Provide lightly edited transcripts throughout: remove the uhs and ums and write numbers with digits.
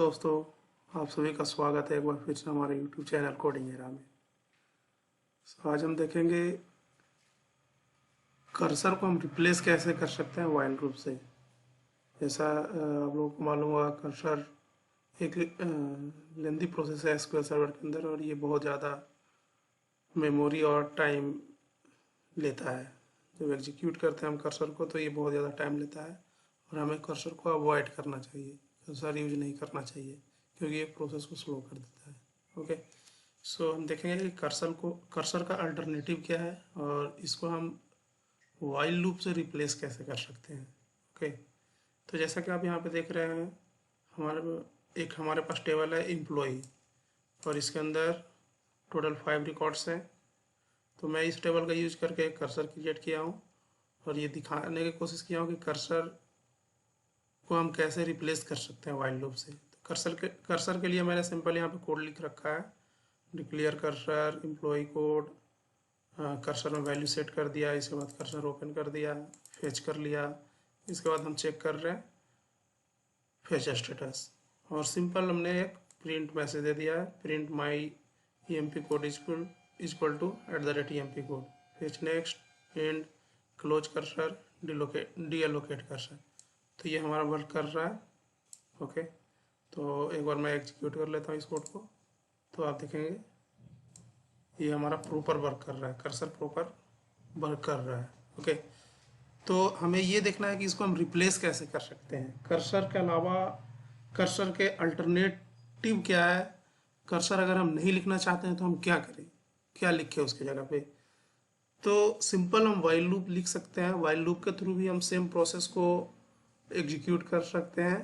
दोस्तों, आप सभी का स्वागत है एक बार फिर से हमारे यूट्यूब चैनल कोडिंग एरा में। आज हम देखेंगे कर्सर को हम रिप्लेस कैसे कर सकते हैं वाइल लूप से। जैसा आप लोगों को मालूम होगा, कर्सर एक लेंथी प्रोसेस है एसक्यूएल सर्वर के अंदर, और ये बहुत ज़्यादा मेमोरी और टाइम लेता है। जब एग्जीक्यूट करते हैं हम कर्सर को तो ये बहुत ज़्यादा टाइम लेता है, और हमें कर्सर को अवॉइड करना चाहिए, कर्सर यूज नहीं करना चाहिए, क्योंकि ये प्रोसेस को स्लो कर देता है। ओके, सो हम देखेंगे कि कर्सर का अल्टरनेटिव क्या है, और इसको हम वाइल लूप से रिप्लेस कैसे कर सकते हैं। ओके, तो जैसा कि आप यहाँ पे देख रहे हैं, हमारे पास टेबल है एम्प्लॉई, और इसके अंदर टोटल 5 रिकॉर्ड्स हैं। तो मैं इस टेबल का यूज करके एक कर्सर क्रिएट किया हूँ, और ये दिखाने की कोशिश किया हूँ कि कर्सर को हम कैसे रिप्लेस कर सकते हैं वाइल लूप से। तो कर्सर के लिए मैंने सिंपल यहाँ पे कोड लिख रखा है, declare cursor employee code. Cursor में वैल्यू सेट कर दिया, इसके बाद कर्सर ओपन कर दिया, फेच कर लिया। इसके बाद हम चेक कर रहे हैं फेच स्टेटस, और सिंपल हमने एक प्रिंट मैसेज दे दिया है, print my emp code equal to @emp code, fetch next and close cursor deallocate cursor. तो ये हमारा वर्क कर रहा है। ओके, तो एक बार मैं एग्जीक्यूट कर लेता हूँ इस कोड को, तो आप देखेंगे ये हमारा प्रॉपर वर्क कर रहा है, कर्सर प्रॉपर वर्क कर रहा है। ओके, तो हमें ये देखना है कि इसको हम रिप्लेस कैसे कर सकते हैं। कर्सर के अलावा कर्सर के अल्टरनेटिव क्या है, कर्सर अगर हम नहीं लिखना चाहते हैं तो हम क्या करें, क्या लिखें उसकी जगह पे। तो सिंपल हम वाइल लूप लिख सकते हैं, वाइल लूप के थ्रू भी हम सेम प्रोसेस को एग्जीक्यूट कर सकते हैं,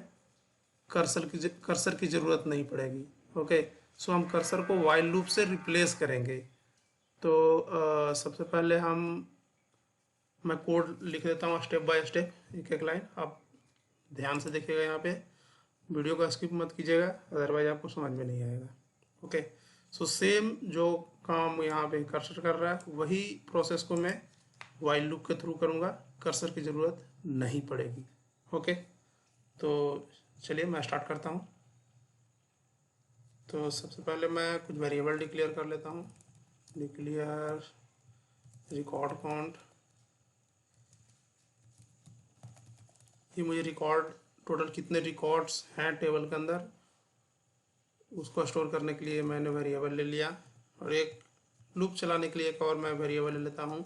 कर्सर की ज़रूरत नहीं पड़ेगी। ओके, सो हम कर्सर को वाइल लूप से रिप्लेस करेंगे। तो सबसे पहले मैं कोड लिख देता हूँ स्टेप बाय स्टेप, एक एक लाइन। आप ध्यान से देखिएगा, यहाँ पे वीडियो को स्किप मत कीजिएगा, अदरवाइज आपको समझ में नहीं आएगा। ओके, सो सेम जो काम यहाँ पे कर्सर कर रहा है वही प्रोसेस को मैं वाइल लूप के थ्रू करूँगा, कर्सर की ज़रूरत नहीं पड़ेगी। ओके, तो चलिए मैं स्टार्ट करता हूँ। तो सबसे पहले मैं कुछ वेरिएबल डिक्लेयर कर लेता हूँ। डिक्लेयर रिकॉर्ड काउंट, ये मुझे रिकॉर्ड टोटल कितने रिकॉर्ड्स हैं टेबल के अंदर उसको स्टोर करने के लिए मैंने वेरिएबल ले लिया, और एक लूप चलाने के लिए एक और मैं वेरिएबल ले लेता हूँ,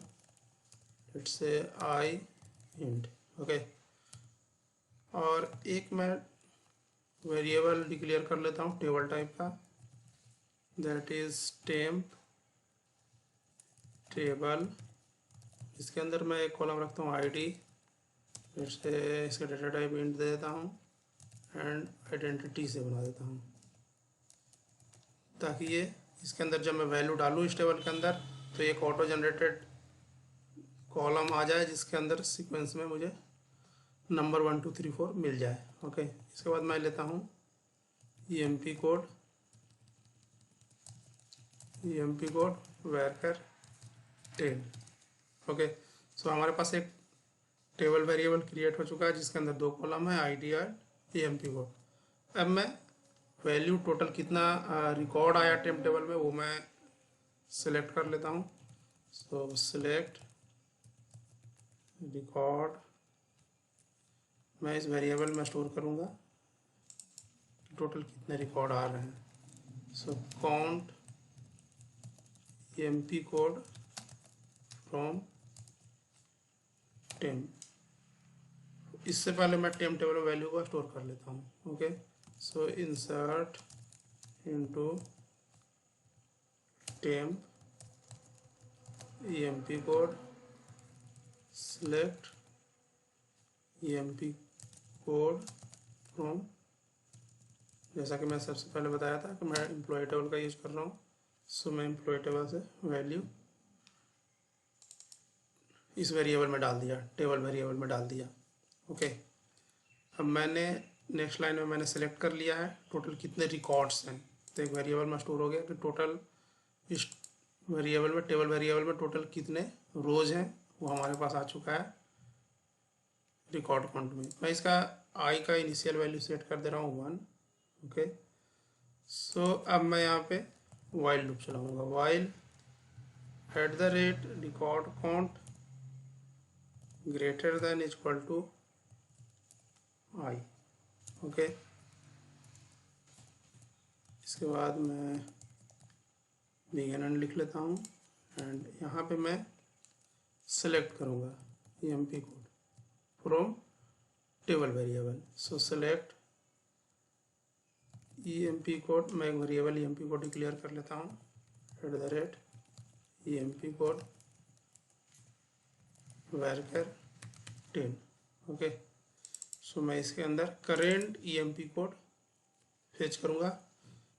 let's say I int. Okay, और एक मैं वेरिएबल डिक्लेयर कर लेता हूँ टेबल टाइप का, दैट इज टेम्प टेबल। इसके अंदर मैं एक कॉलम रखता हूँ आईडी, इससे इसका डेटा टाइप इंट दे देता हूँ, एंड आइडेंटिटी से बना देता हूँ, ताकि ये इसके अंदर जब मैं वैल्यू डालूँ इस टेबल के अंदर तो एक ऑटो जनरेटेड कॉलम आ जाए जिसके अंदर सीक्वेंस में मुझे नंबर 1 2 3 4 मिल जाए। ओके, इसके बाद मैं लेता हूँ emp कोड वैरकर टेल। ओके, सो हमारे पास एक टेबल वेरिएबल क्रिएट हो चुका है जिसके अंदर 2 कॉलम है, आईडी और emp कोड। अब मैं वैल्यू टोटल कितना रिकॉर्ड आया टेम्प टेबल में वो मैं सिलेक्ट कर लेता हूँ। सो सिलेक्ट रिकॉर्ड, मैं इस वेरिएबल में स्टोर करूँगा टोटल कितने रिकॉर्ड आ रहे हैं। So count emp code from temp, इससे पहले मैं टेम्प टेबल वैल्यू को स्टोर कर लेता हूँ। Okay, so insert into temp emp code, select emp code from, जैसा कि मैं सबसे पहले बताया था कि मैं एम्प्लॉय टेबल का यूज कर रहा हूँ, सो मैं एम्प्लॉय टेबल से वैल्यू इस वेरिएबल में डाल दिया, टेबल वेरिएबल में डाल दिया। ओके, अब मैंने नेक्स्ट लाइन में मैंने सेलेक्ट कर लिया है टोटल कितने रिकॉर्ड्स हैं। तो एक वेरिएबल में स्टोर हो गया कि टोटल इस वेरिएबल में, टेबल वेरिएबल में टोटल कितने रोज हैं वो हमारे पास आ चुका है रिकॉर्ड काउंट में। मैं इसका आई का इनिशियल वैल्यू सेट कर दे रहा हूँ 1, ओके। सो अब मैं यहाँ पे वाइल लूप चलाऊंगा, while at the rate record count greater than equal to I. Okay, इसके बाद मैं बिगिनर लिख लेता हूँ एंड यहाँ पे मैं सेलेक्ट करूँगा emp code from table variable. So select emp code, मैं एक वेरिएबल emp कोड डिक्लेयर कर लेता हूँ at the rate emp code varchar 10। Okay, so मैं इसके अंदर करेंट emp कोड फेच करूँगा।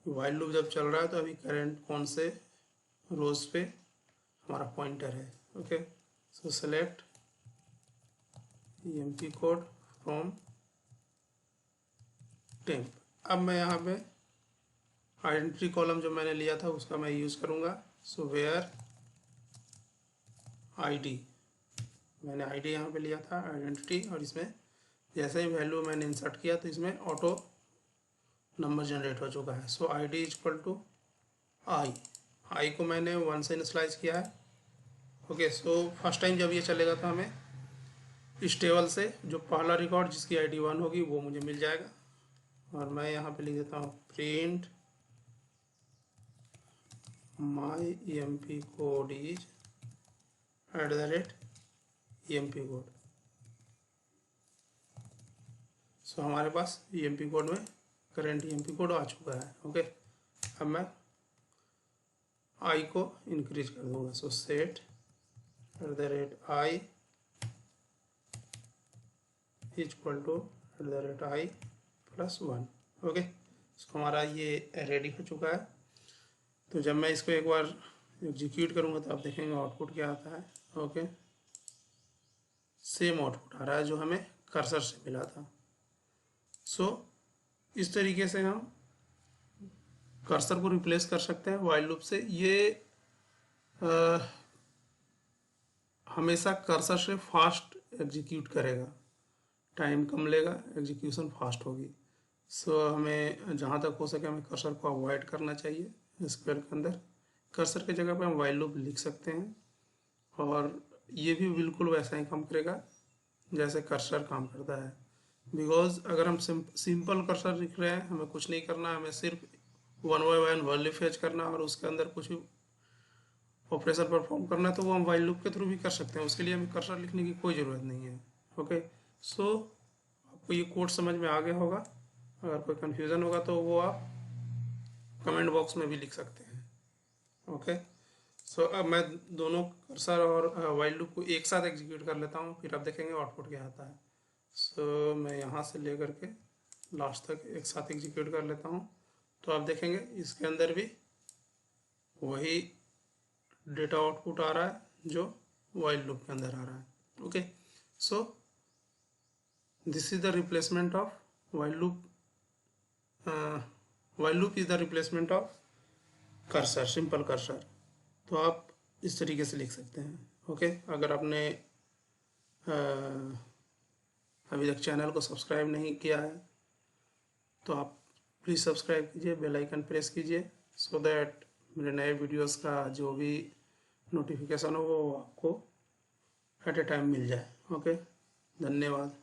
वाइल लूप जब चल रहा है तो अभी करेंट कौन से रोज पे हमारा पॉइंटर है। Okay, so select emp code from temp. अब मैं यहाँ पे आइडेंटिटी कॉलम जो मैंने लिया था उसका मैं यूज़ करूँगा। सो वेयर आईडी, मैंने आईडी यहाँ पे लिया था आइडेंटिटी, और इसमें जैसे ही वैल्यू मैंने इंसर्ट किया तो इसमें ऑटो नंबर जनरेट हो चुका है। सो आईडी इक्वल टू आई को मैंने 1 से इनिशियलाइज किया है। ओके, सो फर्स्ट टाइम जब ये चलेगा तो हमें इस टेबल से जो पहला रिकॉर्ड जिसकी आईडी 1 होगी वो मुझे मिल जाएगा। और मैं यहाँ पे लिख देता हूँ print my emp code is at the rate emp code. So हमारे पास emp कोड में करेंट emp कोड आ चुका है। ओके, अब मैं आई को इंक्रीज कर दूंगा। So set at the rate I equal to at the rate I plus 1। Okay, so हमारा ये रेडी हो चुका है। तो जब मैं इसको एक बार एग्जीक्यूट करूँगा तो आप देखेंगे आउटपुट क्या आता है। ओके, सेम आउटपुट आ रहा है जो हमें कर्सर से मिला था। सो इस तरीके से हम कर्सर को रिप्लेस कर सकते हैं वाइल लूप से। ये हमेशा कर्सर से फास्ट एग्जीक्यूट करेगा, टाइम कम लेगा, एग्जीक्यूशन फास्ट होगी। सो हमें जहाँ तक हो सके हमें कर्सर को अवॉइड करना चाहिए स्क्वायर के अंदर। कर्सर की जगह पे हम वाइल लूप लिख सकते हैं और ये भी बिल्कुल वैसा ही काम करेगा जैसे कर्सर काम करता है। बिकॉज अगर हम सिंपल कर्सर लिख रहे हैं, हमें कुछ नहीं करना, हमें सिर्फ 1 बाय 1 वैल्यू फेच करना और उसके अंदर कुछ भी ऑपरेशन परफॉर्म करना, तो वो हम वाइल लूप के थ्रू भी कर सकते हैं। उसके लिए हमें कर्सर लिखने की कोई ज़रूरत नहीं है। ओके, सो आपको ये कोड समझ में आ गया होगा। अगर कोई कन्फ्यूज़न होगा तो वो आप कमेंट बॉक्स में भी लिख सकते हैं। ओके, सो अब मैं दोनों कर्सर और वाइल लूप को एक साथ एग्जीक्यूट कर लेता हूँ, फिर आप देखेंगे आउटपुट क्या आता है। सो मैं यहाँ से लेकर के लास्ट तक एक साथ एग्जीक्यूट कर लेता हूँ, तो आप देखेंगे इसके अंदर भी वही डेटा आउटपुट आ रहा है जो वाइल लूप के अंदर आ रहा है। Okay, so this is the replacement of while loop. While loop is the replacement of cursor, simple cursor. तो आप इस तरीके से लिख सकते हैं। ओके, अगर आपने अभी तक चैनल को सब्सक्राइब नहीं किया है तो आप प्लीज़ सब्सक्राइब कीजिए, बेल आइकन प्रेस कीजिए, सो दैट मेरे नए वीडियोस का जो भी नोटिफिकेशन हो वो आपको एट ए टाइम मिल जाए। ओके, धन्यवाद।